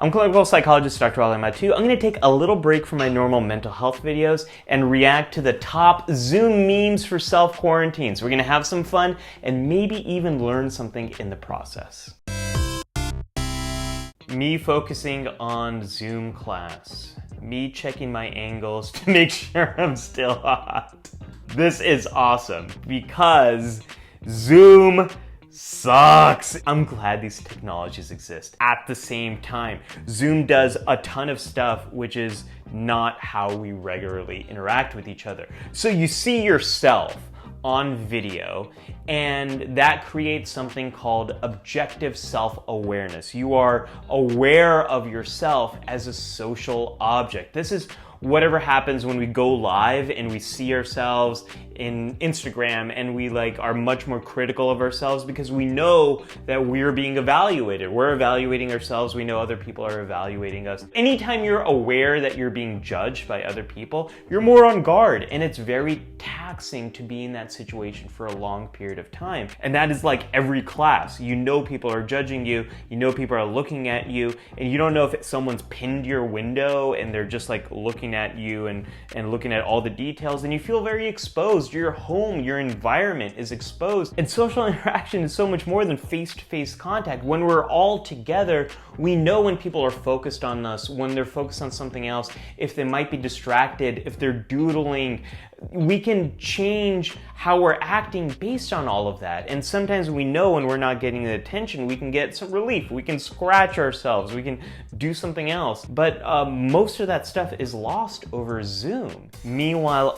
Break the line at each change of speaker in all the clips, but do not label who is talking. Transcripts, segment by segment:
I'm clinical psychologist Dr. Mattu. I'm going to take a little break from my normal mental health videos and react to the top Zoom memes for self-quarantines. We're going to have some fun and maybe even learn something in the process. Me focusing on Zoom class. Me checking my angles to make sure I'm still hot. This is awesome because Zoom sucks. I'm glad these technologies exist. At the same time, Zoom does a ton of stuff which is not how we regularly interact with each other. So you see yourself on video, and that creates something called objective self-awareness. You are aware of yourself as a social object. This is whatever happens when we go live and we see ourselves in Instagram and we are much more critical of ourselves because we know that we're being evaluated. We're evaluating ourselves. We know other people are evaluating us. Anytime you're aware that you're being judged by other people, you're more on guard, and it's very taxing to be in that situation for a long period of time. And that is like every class. You know people are judging you, you know people are looking at you, and you don't know if someone's pinned your window and they're just looking at you and looking at all the details, and you feel very exposed. Your home, your environment is exposed. And social interaction is so much more than face-to-face contact. When we're all together, we know when people are focused on us, when they're focused on something else, if they might be distracted, if they're doodling. We can change how we're acting based on all of that. And sometimes we know when we're not getting the attention, we can get some relief. We can scratch ourselves. We can do something else. But most of that stuff is lost over Zoom. Meanwhile,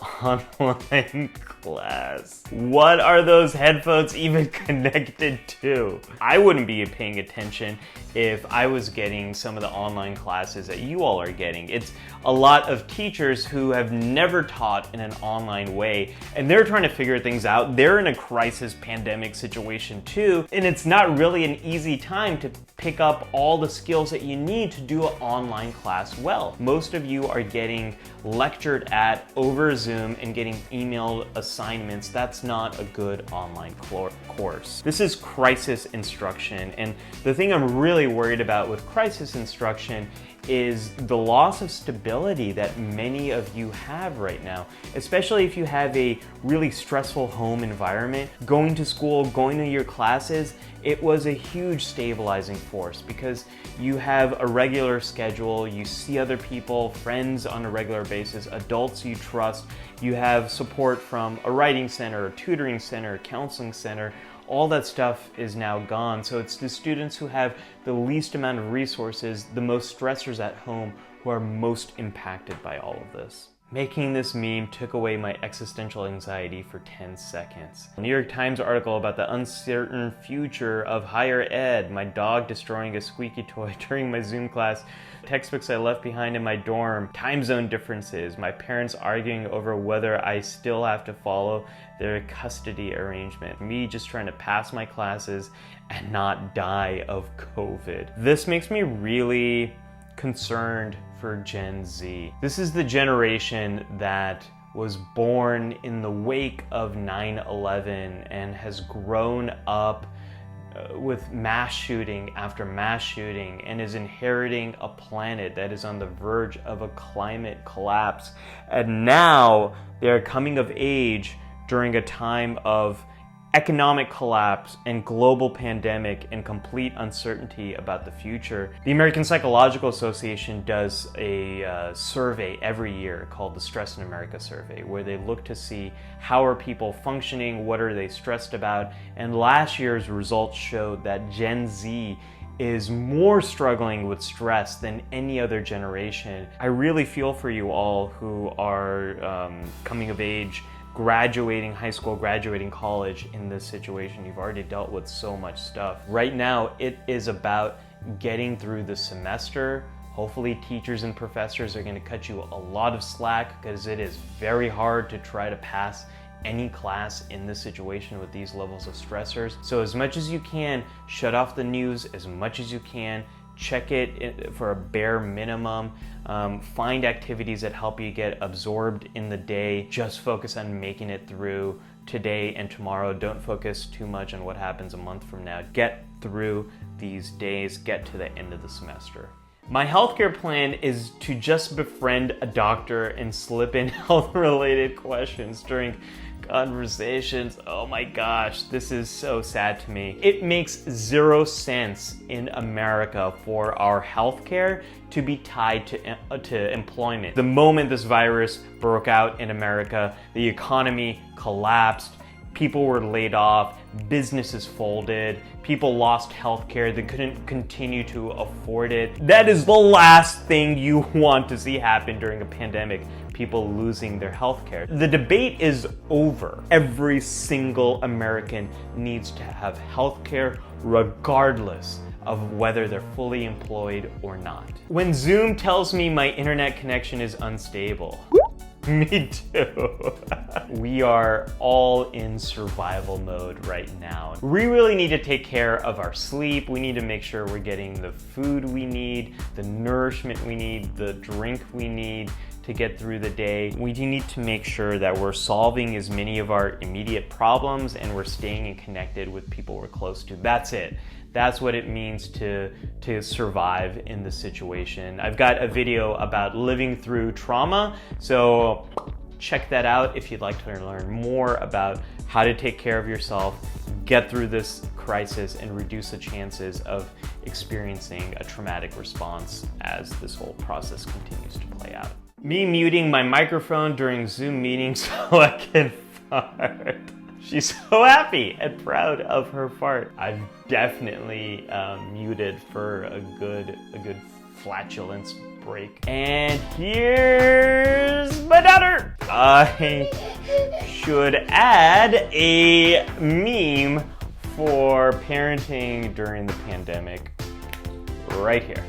online class. What are those headphones even connected to? I wouldn't be paying attention if I was getting some of the online classes that you all are getting. It's a lot of teachers who have never taught in an online way, and they're trying to figure things out. They're in a crisis pandemic situation too, and it's not really an easy time to pick up all the skills that you need to do an online class well. Most of you are getting lectured at over Zoom and getting emailed assignments. That's not a good online course. This is crisis instruction, and the thing I'm really worried about with crisis instruction is the loss of stability that many of you have right now, especially if you have a really stressful home environment. Going to school, going to your classes, it was a huge stabilizing force because you have a regular schedule, you see other people, friends on a regular basis, adults you trust, you have support from a writing center, a tutoring center, a counseling center. All that stuff is now gone. So it's the students who have the least amount of resources, the most stressors at home, who are most impacted by all of this. Making this meme took away my existential anxiety for 10 seconds. A New York Times article about the uncertain future of higher ed, my dog destroying a squeaky toy during my Zoom class, textbooks I left behind in my dorm, time zone differences, my parents arguing over whether I still have to follow their custody arrangement, me just trying to pass my classes and not die of COVID. This makes me really concerned for Gen Z. This is the generation that was born in the wake of 9/11 and has grown up with mass shooting after mass shooting and is inheriting a planet that is on the verge of a climate collapse. And now they're coming of age during a time of economic collapse and global pandemic and complete uncertainty about the future. The American Psychological Association does a survey every year called the Stress in America survey, where they look to see how are people functioning, what are they stressed about, and last year's results showed that Gen Z is more struggling with stress than any other generation. I really feel for you all who are coming of age, graduating high school, graduating college in this situation. You've already dealt with so much stuff. Right now, it is about getting through the semester. Hopefully teachers and professors are going to cut you a lot of slack because it is very hard to try to pass any class in this situation with these levels of stressors. So as much as you can, shut off the news as much as you can. Check it for a bare minimum. Find activities that help you get absorbed in the day. Just focus on making it through today and tomorrow. Don't focus too much on what happens a month from now. Get through these days. Get to the end of the semester. My healthcare plan is to just befriend a doctor and slip in health-related questions during conversations. Oh my gosh, this is so sad to me. It makes zero sense in America for our healthcare to be tied to employment. The moment this virus broke out in America, the economy collapsed, people were laid off, businesses folded, people lost healthcare, they couldn't continue to afford it. That is the last thing you want to see happen during a pandemic, people losing their healthcare. The debate is over. Every single American needs to have healthcare regardless of whether they're fully employed or not. When Zoom tells me my internet connection is unstable, me too. We are all in survival mode right now. We really need to take care of our sleep. We need to make sure we're getting the food we need, the nourishment we need, the drink we need to get through the day. We need to make sure that we're solving as many of our immediate problems and we're staying connected with people we're close to. That's it. That's what it means to survive in this situation. I've got a video about living through trauma, so check that out if you'd like to learn more about how to take care of yourself, get through this crisis, and reduce the chances of experiencing a traumatic response as this whole process continues to play out. Me muting my microphone during Zoom meetings so I can fart. She's so happy and proud of her fart. I've definitely muted for a good flatulence break. And here's my daughter. I should add a meme for parenting during the pandemic right here.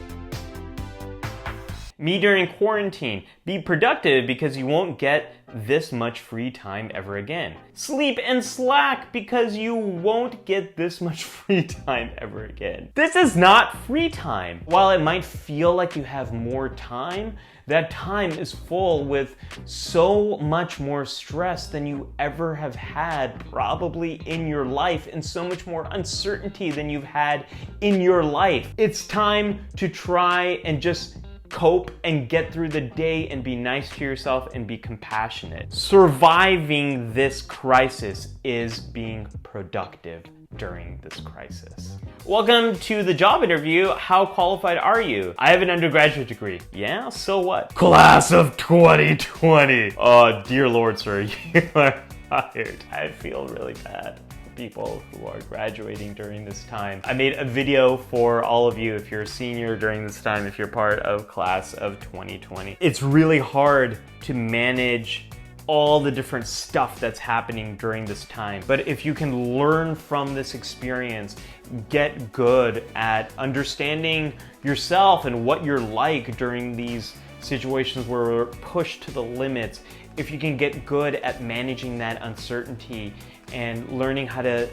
Me during quarantine. Be productive because you won't get this much free time ever again. Sleep and slack because you won't get this much free time ever again. This is not free time. While it might feel like you have more time, that time is full with so much more stress than you ever have had probably in your life, and so much more uncertainty than you've had in your life. It's time to try and just cope and get through the day and be nice to yourself and be compassionate. Surviving this crisis is being productive during this crisis. Welcome to the job interview. How qualified are you? I have an undergraduate degree. Yeah, so what? Class of 2020. Oh, dear Lord, sir, you are fired. I feel really bad. People who are graduating during this time. I made a video for all of you if you're a senior during this time, if you're part of class of 2020. It's really hard to manage all the different stuff that's happening during this time. But if you can learn from this experience, get good at understanding yourself and what you're like during these situations where we're pushed to the limits, if you can get good at managing that uncertainty and learning how to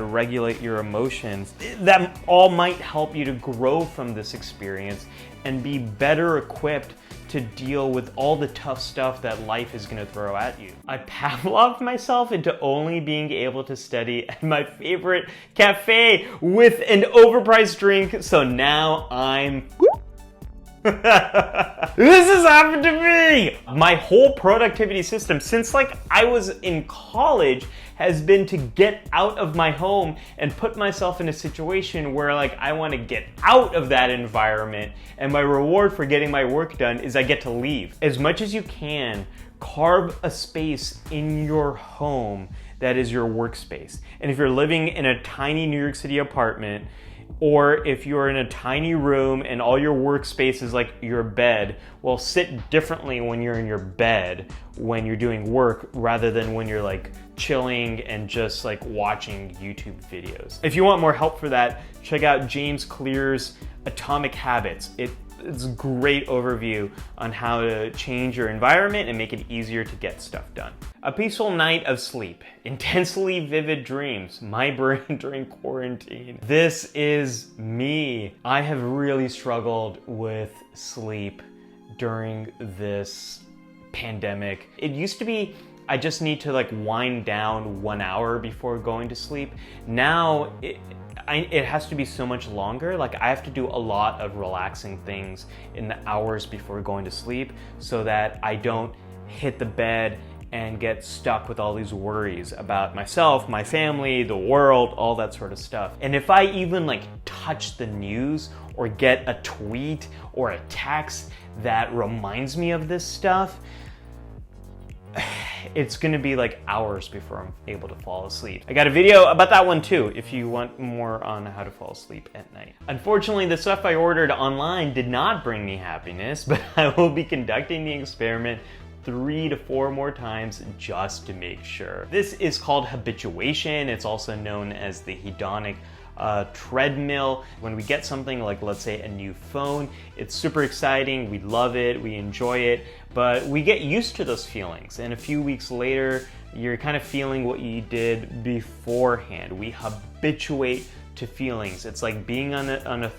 regulate your emotions, that all might help you to grow from this experience and be better equipped to deal with all the tough stuff that life is going to throw at you. I Pavloved myself into only being able to study at my favorite cafe with an overpriced drink, so now I'm this has happened to me! My whole productivity system since I was in college has been to get out of my home and put myself in a situation where I want to get out of that environment, and my reward for getting my work done is I get to leave. As much as you can, carve a space in your home that is your workspace. And if you're living in a tiny New York City apartment, or if you're in a tiny room and all your workspace is your bed, well, sit differently when you're in your bed when you're doing work rather than when you're chilling and just watching YouTube videos. If you want more help for that, check out James Clear's Atomic Habits. It's a great overview on how to change your environment and make it easier to get stuff done. A peaceful night of sleep, intensely vivid dreams, my brain during quarantine. This is me. I have really struggled with sleep during this pandemic. It used to be I just need to wind down 1 hour before going to sleep. Now it has to be so much longer. Like I have to do a lot of relaxing things in the hours before going to sleep so that I don't hit the bed and get stuck with all these worries about myself, my family, the world, all that sort of stuff. And if I even like touch the news or get a tweet or a text that reminds me of this stuff, it's gonna be like hours before I'm able to fall asleep. I got a video about that one too, if you want more on how to fall asleep at night. Unfortunately, the stuff I ordered online did not bring me happiness, but I will be conducting the experiment 3 to 4 more times just to make sure. This is called habituation. It's also known as the hedonic treadmill. When we get something like, let's say, a new phone, it's super exciting, we love it, we enjoy it, but we get used to those feelings, and a few weeks later you're kind of feeling what you did beforehand. We habituate to feelings. It's like being on a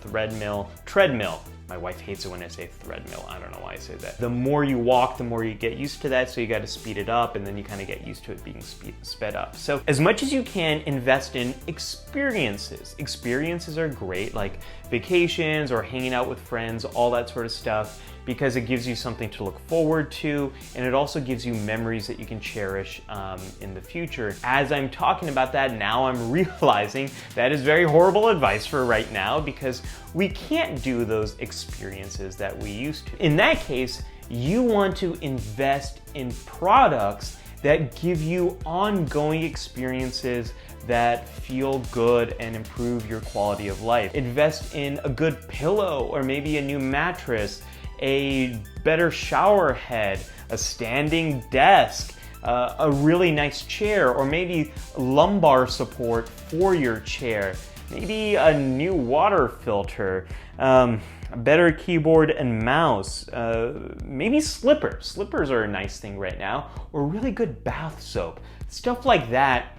treadmill. My wife hates it when I say treadmill. I don't know why I say that. The more you walk, the more you get used to that, so you got to speed it up, and then you kind of get used to it being sped up. So as much as you can, invest in experiences. Experiences are great, like vacations or hanging out with friends, all that sort of stuff, because it gives you something to look forward to, and it also gives you memories that you can cherish in the future. As I'm talking about that now, I'm realizing that is very horrible advice for right now, because we can't do those experiences that we used to. In that case, you want to invest in products that give you ongoing experiences that feel good and improve your quality of life. Invest in a good pillow, or maybe a new mattress, a better shower head, a standing desk, a really nice chair, or maybe lumbar support for your chair, maybe a new water filter, a better keyboard and mouse, maybe slippers. Slippers are a nice thing right now, or really good bath soap. Stuff like that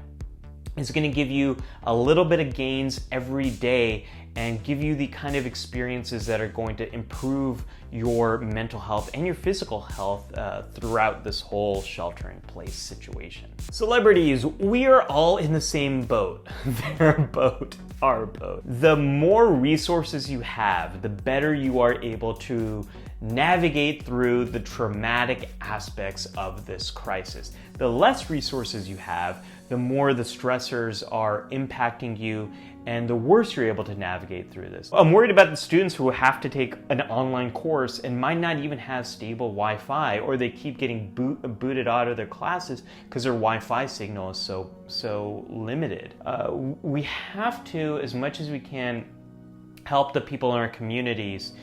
is going to give you a little bit of gains every day and give you the kind of experiences that are going to improve your mental health and your physical health throughout this whole shelter-in-place situation. Celebrities, we are all in the same boat. Their boat, our boat. The more resources you have, the better you are able to navigate through the traumatic aspects of this crisis. The less resources you have, the more the stressors are impacting you, and the worse you're able to navigate through this. I'm worried about the students who have to take an online course and might not even have stable Wi-Fi, or they keep getting booted out of their classes because their Wi-Fi signal is so limited. We have to, as much as we can, help the people in our communities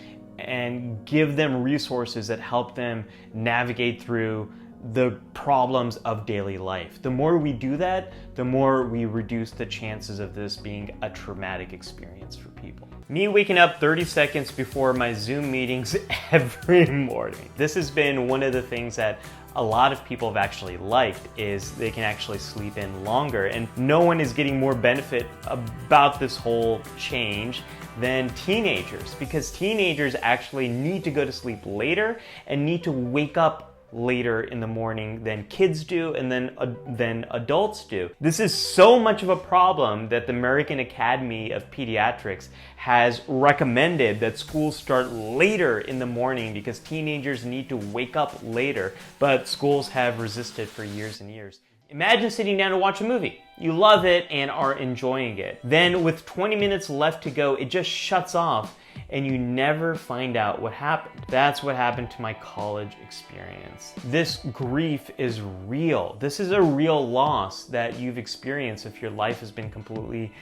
and give them resources that help them navigate through the problems of daily life. The more we do that, the more we reduce the chances of this being a traumatic experience for people. Me waking up 30 seconds before my Zoom meetings every morning. This has been one of the things that a lot of people have actually liked, is they can actually sleep in longer, and no one is getting more benefit about this whole change than teenagers, because teenagers actually need to go to sleep later and need to wake up later in the morning than kids do, and then adults do. This is so much of a problem that the American Academy of Pediatrics has recommended that schools start later in the morning because teenagers need to wake up later, but schools have resisted for years and years. Imagine sitting down to watch a movie. You love it and are enjoying it. Then with 20 minutes left to go, it just shuts off and you never find out what happened. That's what happened to my college experience. This grief is real. This is a real loss that you've experienced if your life has been completely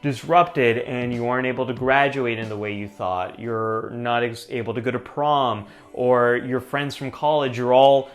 disrupted and you aren't able to graduate in the way you thought. You're not able to go to prom, or your friends from college, you're all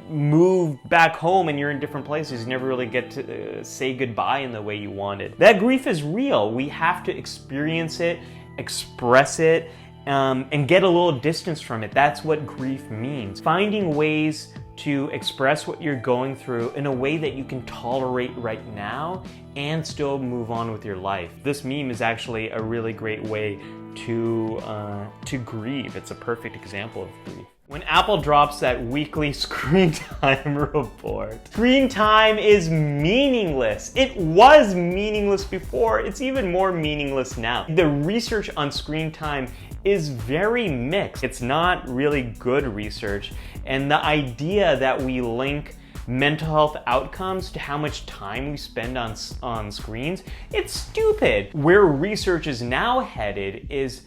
moved back home and you're in different places. You never really get to say goodbye in the way you wanted. That grief is real. We have to experience it, express it, and get a little distance from it. That's what grief means. Finding ways to express what you're going through in a way that you can tolerate right now and still move on with your life. This meme is actually a really great way to grieve. It's a perfect example of grief. When Apple drops that weekly screen time report, screen time is meaningless. It was meaningless before. It's even more meaningless now. The research on screen time is very mixed. It's not really good research. And the idea that we link mental health outcomes to how much time we spend on screens, it's stupid. Where research is now headed is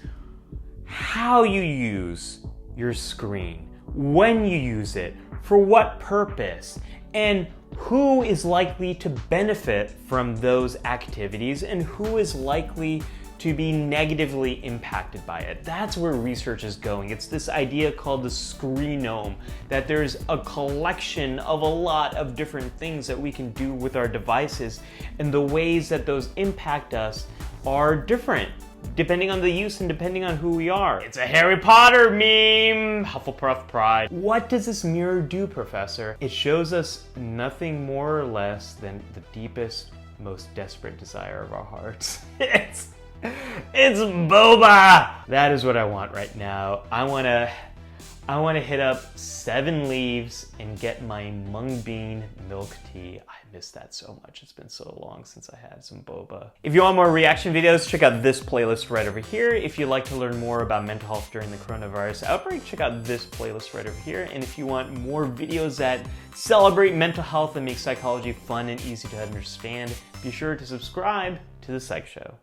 how you use your screen, when you use it, for what purpose, and who is likely to benefit from those activities and who is likely to be negatively impacted by it. That's where research is going. It's this idea called the screenome, that there's a collection of a lot of different things that we can do with our devices, and the ways that those impact us are different depending on the use and depending on who we are. It's a Harry Potter meme! Hufflepuff pride. What does this mirror do, Professor? It shows us nothing more or less than the deepest, most desperate desire of our hearts. It's Boba! That is what I want right now. I wanna hit up 7 Leaves and get my mung bean milk tea. I miss that so much. It's been so long since I had some boba. If you want more reaction videos, check out this playlist right over here. If you'd like to learn more about mental health during the coronavirus outbreak, check out this playlist right over here. And if you want more videos that celebrate mental health and make psychology fun and easy to understand, be sure to subscribe to The Psych Show.